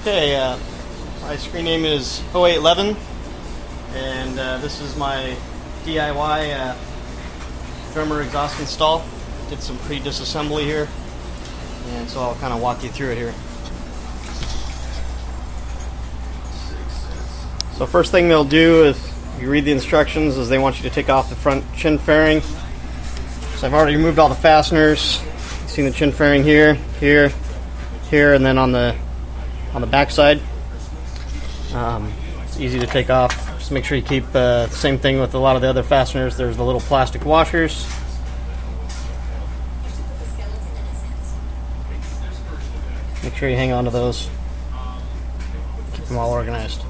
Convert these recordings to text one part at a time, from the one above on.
Okay, my screen name is 0811, and this is my DIY drummer exhaust install. Did some pre-disassembly here, and so I'll kind of walk you through it here. So first thing they'll do is, you read the instructions, is they want you to take off the front chin fairing. So I've already removed all the fasteners. You've seen the chin fairing here, here, here, and then on the back side. It's easy to take off. Just make sure you keep the same thing with a lot of the other fasteners. There's the little plastic washers. Make sure you hang on to those. Keep them all organized.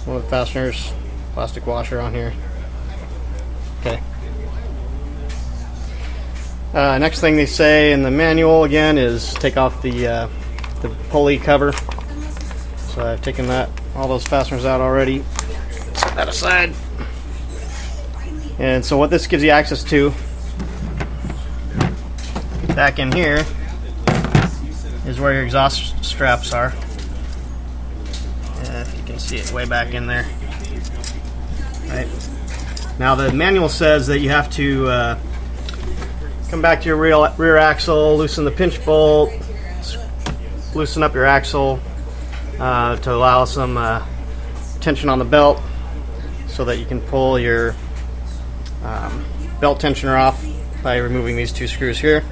One of the fasteners, plastic washer on here. Okay. Next thing they say in the manual again is take off the pulley cover. So I've taken all those fasteners out already. Set that aside. And so what this gives you access to back in here is where your exhaust straps are. If you can see it way back in there. Right. Now the manual says that you have to come back to your rear axle, loosen the pinch bolt, loosen up your axle to allow some tension on the belt so that you can pull your belt tensioner off by removing these two screws here.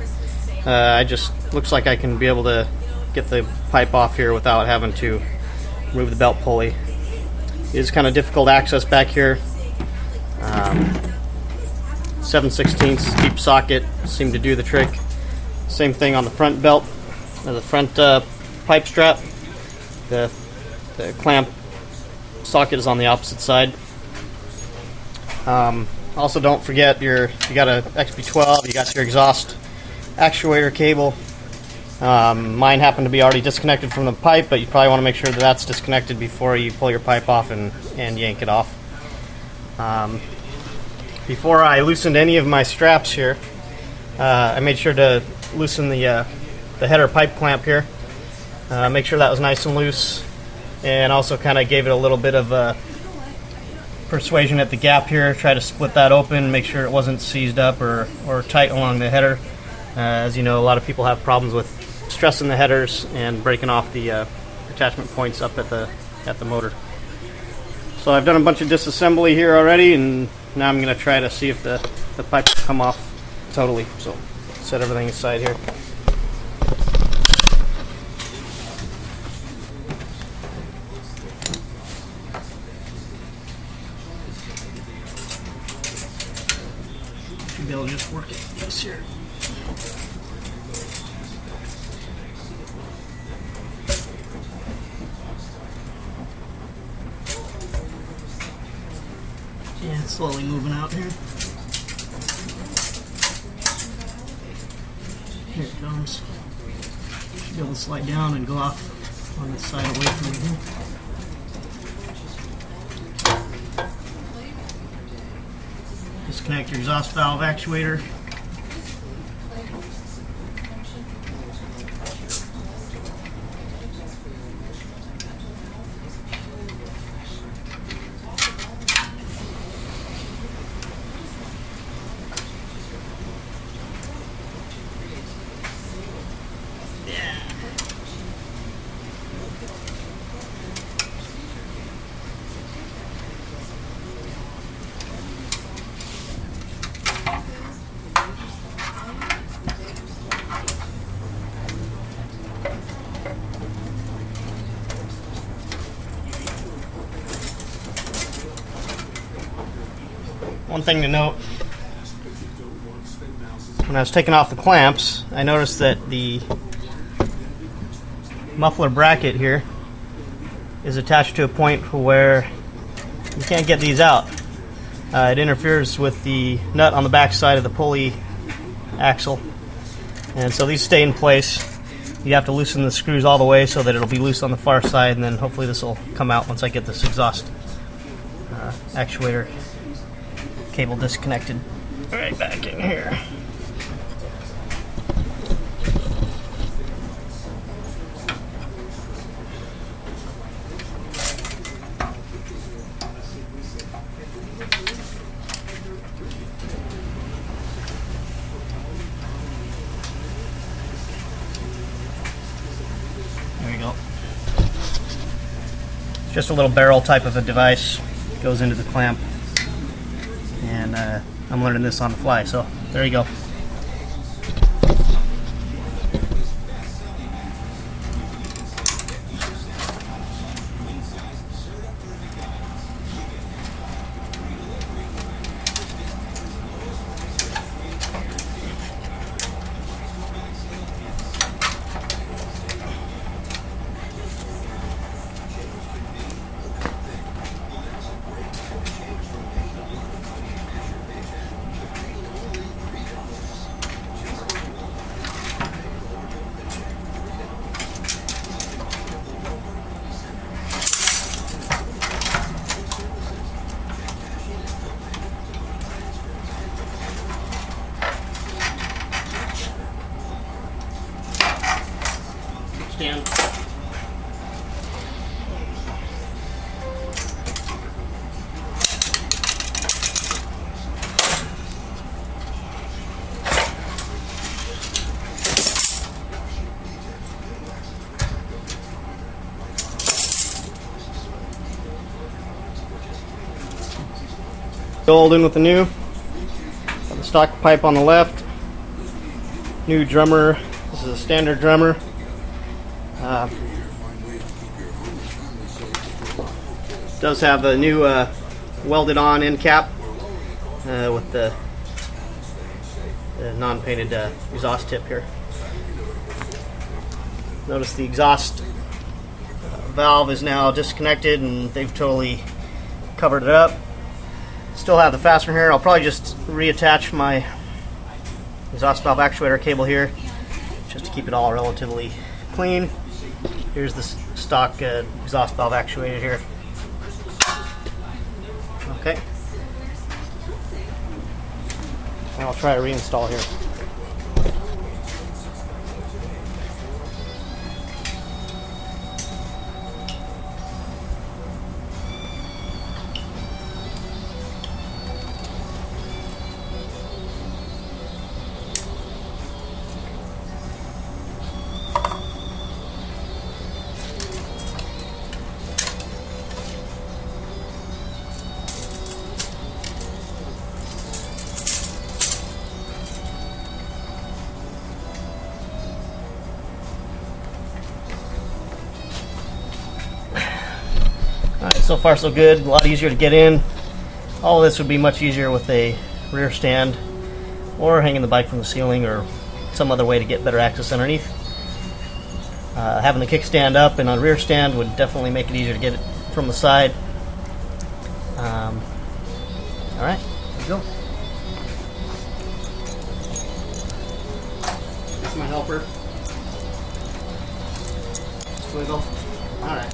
Looks like I can be able to get the pipe off here without having to remove the belt pulley. It is kind of difficult access back here. 7/16 deep socket seemed to do the trick. Same thing on the front belt, the front pipe strap. The clamp socket is on the opposite side. Also, don't forget you got a XB12. You got your exhaust actuator cable. Mine happened to be already disconnected from the pipe, but you probably want to make sure that that's disconnected before you pull your pipe off and yank it off. Before I loosened any of my straps here, I made sure to loosen the header pipe clamp here. Make sure that was nice and loose, and also kind of gave it a little bit of persuasion at the gap here. Try to split that open, make sure it wasn't seized up or tight along the header. As you know, a lot of people have problems with stressing the headers and breaking off the attachment points up at the motor. So I've done a bunch of disassembly here already, and now I'm going to try to see if the pipe will come off totally. So set everything aside here. Should be able to just work it this here. Yeah, it's slowly moving out here. Here it comes. Should be able to slide down and go off on the side away from here. Disconnect your exhaust valve actuator. One thing to note, when I was taking off the clamps, I noticed that the muffler bracket here is attached to a point where you can't get these out. It interferes with the nut on the back side of the pulley axle, and so these stay in place. You have to loosen the screws all the way so that it'll be loose on the far side, and then hopefully this will come out once I get this exhaust actuator cable disconnected. Right back in here. just a little barrel type of a device, goes into the clamp, and I'm learning this on the fly, so there you go. Stand. The old in with the new. Got the stock pipe on the left. New drummer. This is a standard drummer. Does have a new welded on end cap with the non-painted exhaust tip here. Notice the exhaust valve is now disconnected and they've totally covered it up. Still have the fastener here. I'll probably just reattach my exhaust valve actuator cable here just to keep it all relatively clean. Here's the stock exhaust valve actuator here. Okay. And I'll try to reinstall here. Alright, so far so good. A lot easier to get in. All of this would be much easier with a rear stand or hanging the bike from the ceiling or some other way to get better access underneath. Having the kickstand up and on rear stand would definitely make it easier to get it from the side. Alright, there we go. That's my helper. Squiggle. Alright.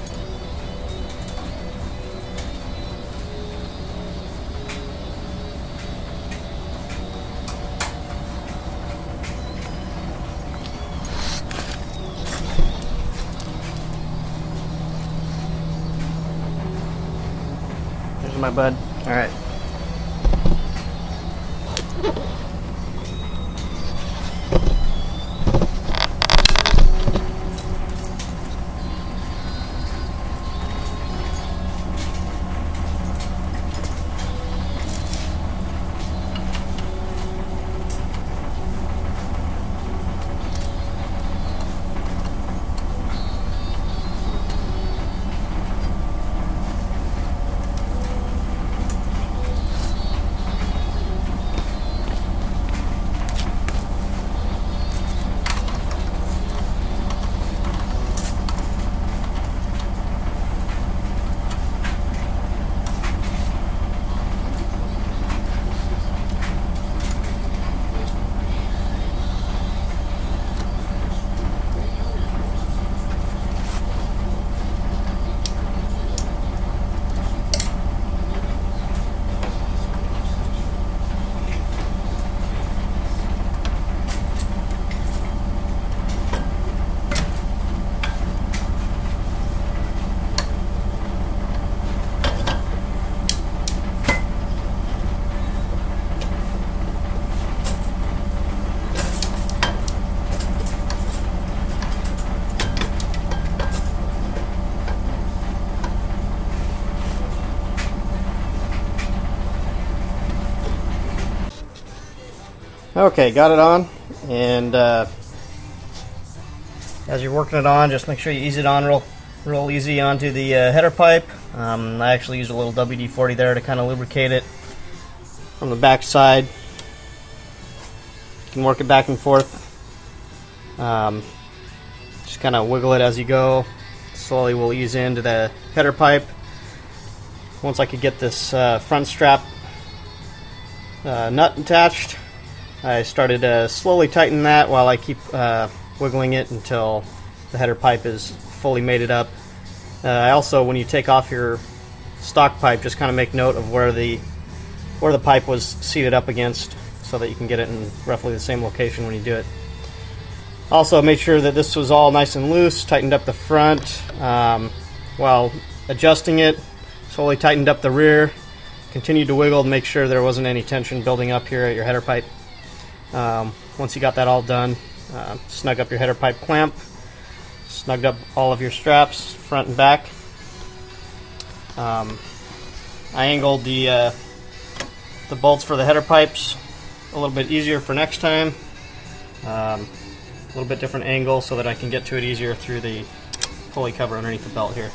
There's my bud. Alright. Okay, got it on, and as you're working it on, just make sure you ease it on real easy onto the header pipe. I actually used a little WD-40 there to kind of lubricate it from the back side. You can work it back and forth. Just kind of wiggle it as you go. Slowly we'll ease into the header pipe. Once I could get this front strap nut attached, I started to slowly tighten that while I keep wiggling it until the header pipe is fully mated up. I also, when you take off your stock pipe, just kind of make note of where the pipe was seated up against, so that you can get it in roughly the same location when you do it. Also, made sure that this was all nice and loose, tightened up the front while adjusting it, slowly tightened up the rear, continued to wiggle to make sure there wasn't any tension building up here at your header pipe. Once you got that all done, snug up your header pipe clamp, snugged up all of your straps, front and back. I angled the bolts for the header pipes a little bit easier for next time. A little bit different angle so that I can get to it easier through the pulley cover underneath the belt here.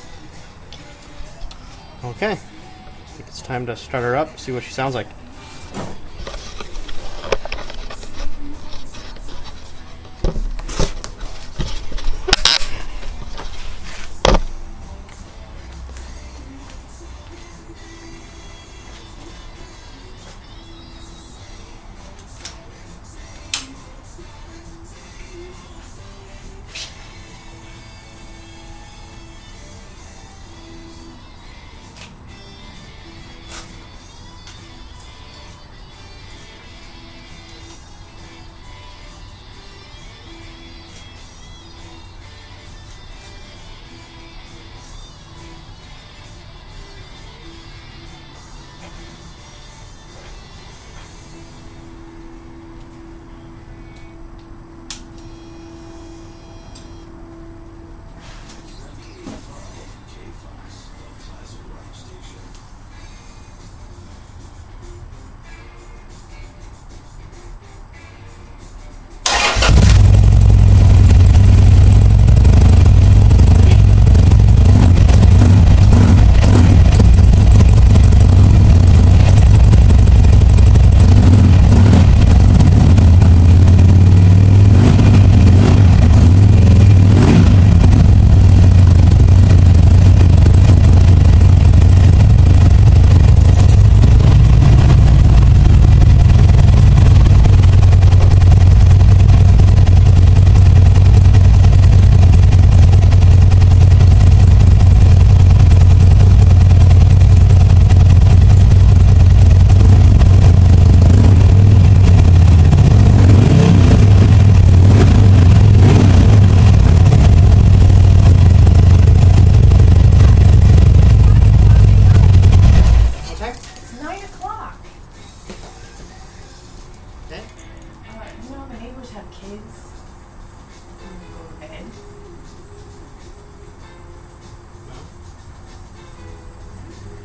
Okay, I think it's time to start her up, see what she sounds like.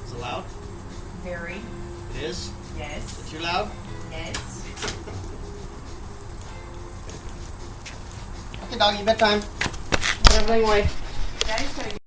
Is it loud? Very. It is? Yes. Is it too loud? Yes. Okay, doggy, bedtime. Put everything away.